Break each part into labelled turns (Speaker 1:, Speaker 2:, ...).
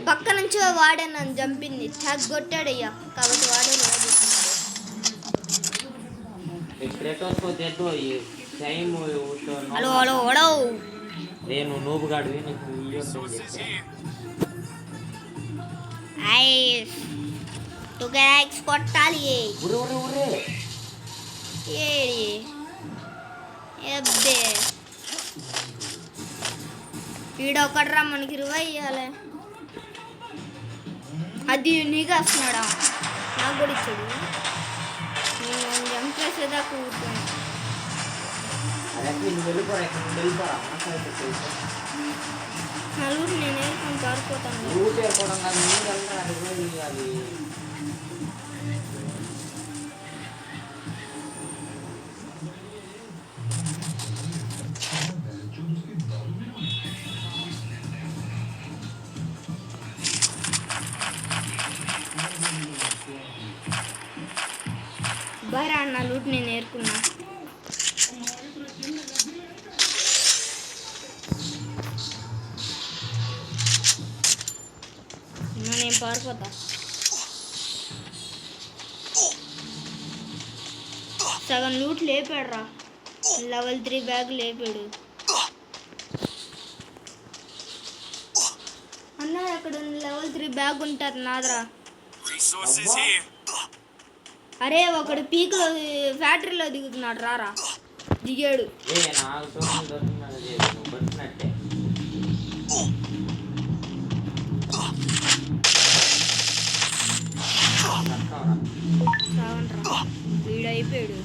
Speaker 1: పక్క నుంచి వాడే నన్ను చంపింది, ట్యాగ్ కొట్టాడయ్యా, కాబట్టి వాడే హలో హలో హలో
Speaker 2: నేను నూబు గాడివి నీకు
Speaker 1: ఐస్ కొట్టాలి ఏడి ఎబ్బే ఈడొకడ్రా మనకి 20 ఇవ్వాలి. అది నీకు వస్తున్నాడా, నాకు కూడా ఇచ్చాడు. నేను జంప్ చేసేదా కూర్చొని నలుగురు నేను వేసుకొని పారిపోతాను. బయరా అన్న లూట్ నేను ఏరుకున్నా. నేను పారిపోతా. సగం లూట్ లేపాడు రా, లెవెల్ 3 బ్యాగ్ లేపాడు. అన్న అక్కడ లెవెల్ 3 బ్యాగ్ ఉంటుంది నాదరా. అరే ఒకడు పీక్లో ఫ్యాక్టరీలో దిగుతున్నాడు, రారా దిగాడు. వీడైపోయాడు.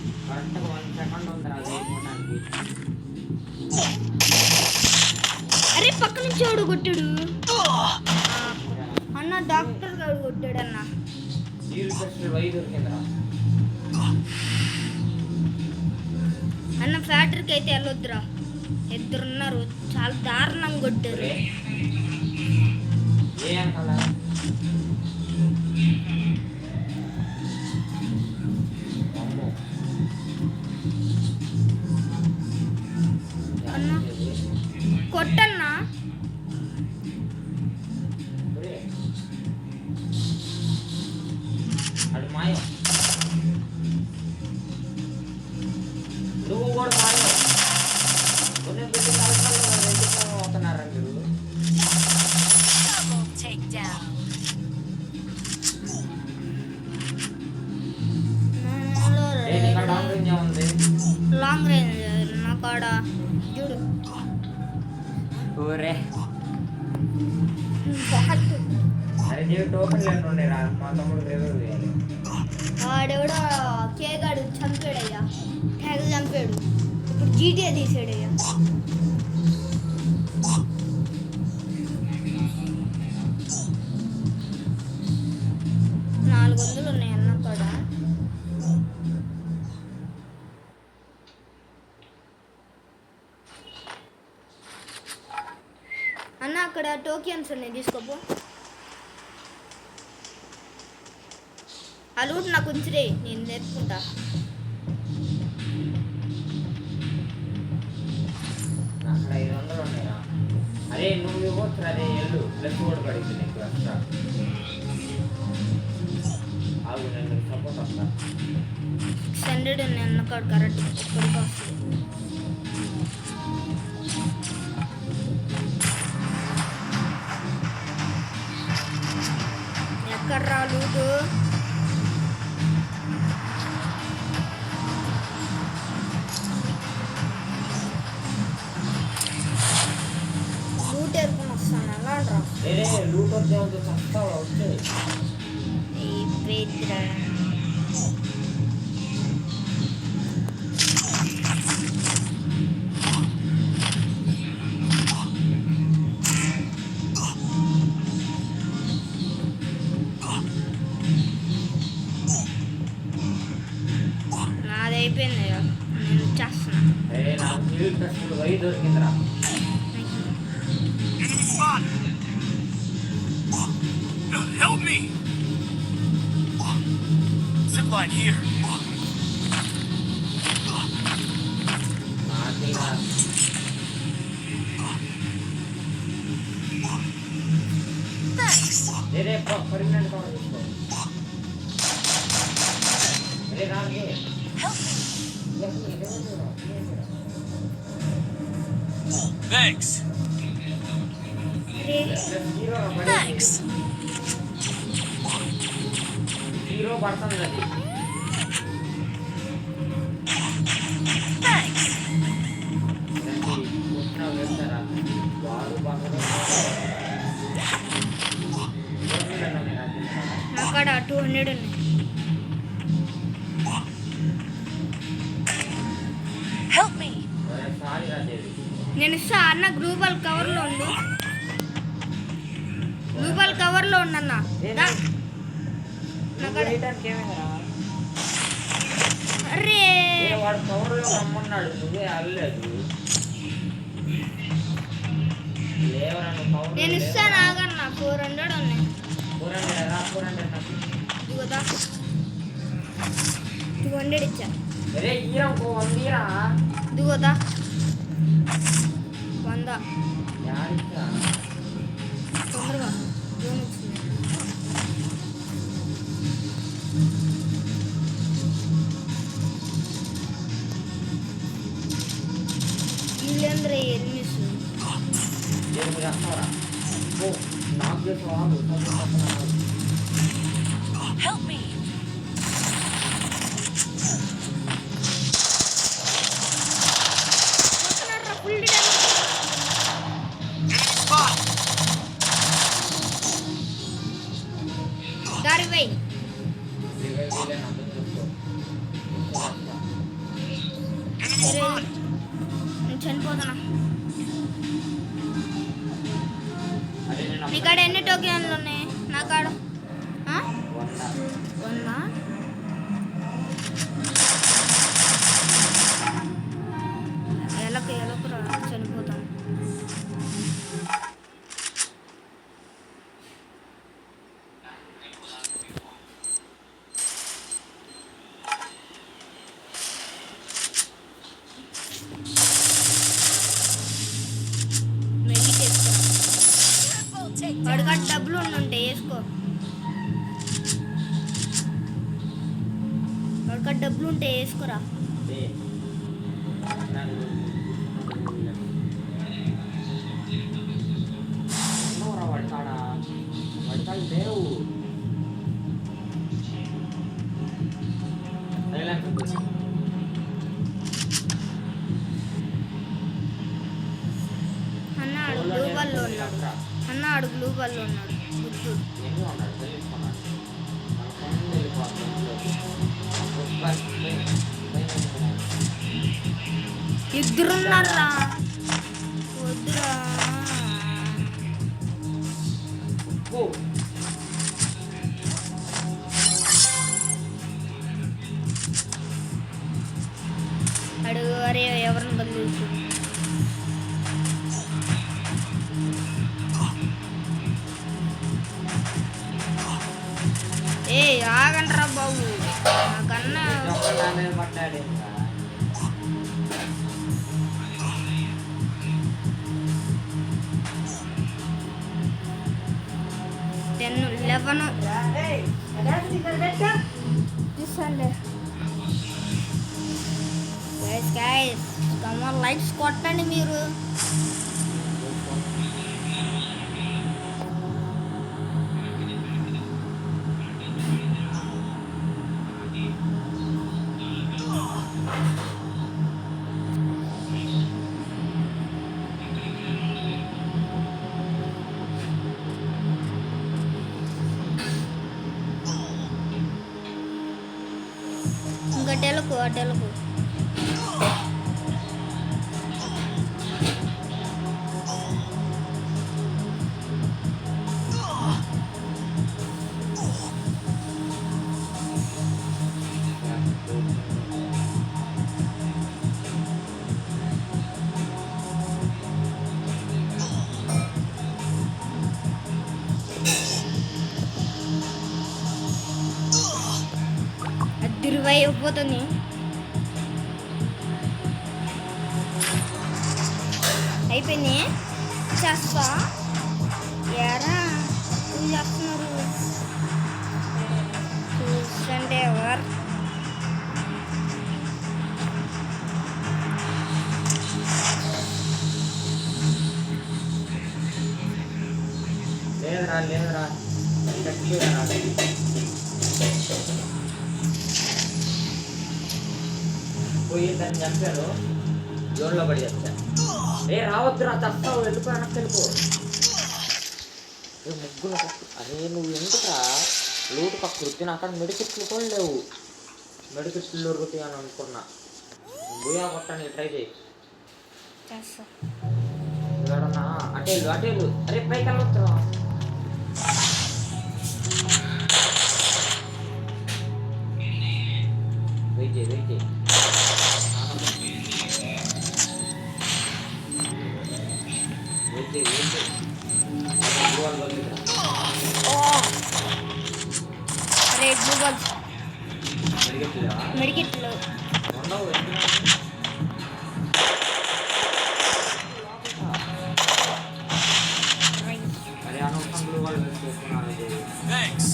Speaker 1: అరే పక్క నుంచి ఎవడు కొట్టాడు అన్న, డాక్టర్ గారు కొట్టాడు అన్న. అన్న ఫ్యాక్టరీకి అయితే వెళ్ళొద్దురా, ఇద్దరున్నారు, చాలా దారుణంగా కొట్టారు. అన్న కొట్టన్నా,
Speaker 2: నువ్వు కూడా అవుతున్నారా మీరు?
Speaker 1: లాంగ్ రేంజ్ నా కాడ చూడు.
Speaker 2: ఊరే అరే టోకెన్ లేకుండా రా, మా తమ్ముడు
Speaker 1: వాడెవడో కేగాడు చంపాడయ్యా, ట్యాగ్ చంపాడు. ఇప్పుడు జీటీఏ తీసాడయ్యా. 400 ఉన్నాయి అన్న కూడా. అన్న అక్కడ టోకెన్స్ ఉన్నాయి, తీసుకోపో. ఆ లూట్ నాకు ఉంచిరే, నేను నేర్చుకుంటా.
Speaker 2: అక్కడ 500 ఉన్నాయా? అరే నువ్వు ఇవ్వచ్చు, అదే ఎల్లు ప్లస్ కూడా పడింది నీకు ఎక్స్ట్రా. ఆగు నేను సపోర్ట్ వస్తా.
Speaker 1: 600 ఉన్నాయి అన్న కాడ, కరెక్ట్ ఇక్కడికి వస్తుంది. ఎక్కడ రా లూటు? లూట్ ఏరుకుని వస్తాను, ఎలా రా?
Speaker 2: లూట్ వచ్చే చస్తావా? వచ్చే
Speaker 1: నాది అయిపోయింది, నేను వచ్చేస్తున్నా.
Speaker 2: దొరికిందిరా.
Speaker 3: Help me! Zipline here.
Speaker 2: Ray permanent cover తీసుకో. రే రాగే
Speaker 3: Thanks.
Speaker 1: రే
Speaker 3: Thanks.
Speaker 2: హీరో పడుతుంది అది.
Speaker 3: Thanks.
Speaker 2: వెళ్తారా వాడు
Speaker 1: నాకాడ 200 ఉన్నాయి.
Speaker 3: Help me.
Speaker 2: సారీ రాజేవి.
Speaker 1: నేను ఇస్తా అన్న. గ్లోబల్ కవర్లో ఉండు. గ్లోబల్ కవర్లో ఉండన్న. నాకాడ అరే
Speaker 2: వాడు కవర్లో రమ్మన్నాడు, నువ్వే అల్లేదు. లేవరా నువ్వు కవర్.
Speaker 1: నేను ఇస్తాను ఆగన్న. 400 ఉన్నాయి.
Speaker 2: 400 రా, 400 నాకు.
Speaker 1: ఇదిగోదా 200 ఇచ్చా.
Speaker 2: రే ఈరా ఇంకో 100 రా.
Speaker 1: ఇదిగోదా 100.
Speaker 2: యాడిరా
Speaker 1: తొందరగా జోన్ వచ్చింది. వీళ్ళందరూ ఎనిమిస్.
Speaker 2: నేను చేస్తావరా. ఓ నాకు చేసి వాళ్ళు
Speaker 3: Help me.
Speaker 1: Full
Speaker 3: Enemy spot.
Speaker 1: దారి పోయి
Speaker 3: Enemy spot.
Speaker 1: నేను చనిపోతున్నా.
Speaker 2: అదే నేను
Speaker 1: నీ కాడ ఎన్ని టోకెన్లు ఉన్నాయి? నా కాడ 100. ఎలకురా చనిపోతాను. వాడికాడ డబ్బులు ఉండుంటే వేసుకో. వాడికాడ డబ్బులు ఉంటే వేసుకోరా.
Speaker 2: వాడికాడు లేవు.
Speaker 1: అన్న ఆడు గ్లూబల్లో ఉన్నాడు. అన్న ఆడు గ్లూబల్లో ఉన్నాడు. గుర్తు
Speaker 2: ఎన్ని ఉన్నాడు తెలుసుకున్నాడు.
Speaker 1: ఇద్దరున్నారా? వద్దురా. అడుగు. అరే ఎవరిని బదులు ఏ ఆగండ్రా బాబు. నాకన్నా
Speaker 2: పట్టాడు.
Speaker 1: 10, 11 చూసండి. గైస్ కమ్ ఆన్ లైక్స్ కొట్టండి మీరు. ఇంకా తెలుగు తెలుగు అది 20 అయిపోతుంది. అయిపోయింది. చేస్తా ఎరా ఏం చేస్తున్నారు?
Speaker 2: లేదురా లేదురా చచ్చిపోయారా పోయి దాన్ని చంపారు జోన్లో పడి వచ్చా ఏ రావద్దురా చస్తావు వెళ్ళిపో వెనక్కి వెళ్ళిపో ముగ్గురు అరే నువ్వు ఎందుకురా లూటు పక్కృతి అక్కడ మెడికెట్లు కూడా లేవు మెడికెట్లు దొరుకుతాయి అని అనుకున్నా బుయా కొట్టని ట్రై చేయి
Speaker 1: చేస్తా
Speaker 2: ఎవడన్నా అటేళ్ళు అటేళ్ళు అరే పైకి వెళ్ళొచ్చు వెయిట్ చేయి వెయిట్ చేయి వెయిట్ చేయి వెయిట్ చేయి
Speaker 1: రెడ్ గూగల్స్
Speaker 2: మెడికెట్లేవా
Speaker 1: మెడికిట్లు
Speaker 2: ఉండవు అరే అనవసరం వాళ్ళు చేసుకున్నారు
Speaker 4: Thanks.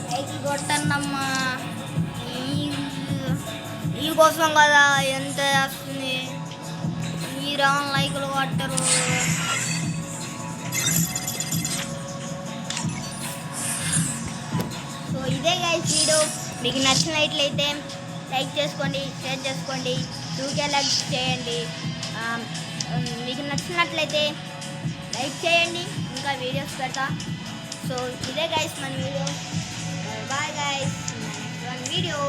Speaker 1: లైక్ కొట్టన్నమ్మా ఈ కోసం కదా ఎంత వస్తుంది ఈ రావణ లైకులు కొట్టరు సో ఇదే గైస్ వీడియో మీకు నచ్చినట్లయితే లైక్ చేసుకోండి షేర్ చేసుకోండి 2K లైక్స్ చేయండి మీకు నచ్చినట్లయితే లైక్ చేయండి ఇంకా వీడియోస్ పెడతా సో ఇదే గైస్ మన video bye guys next one video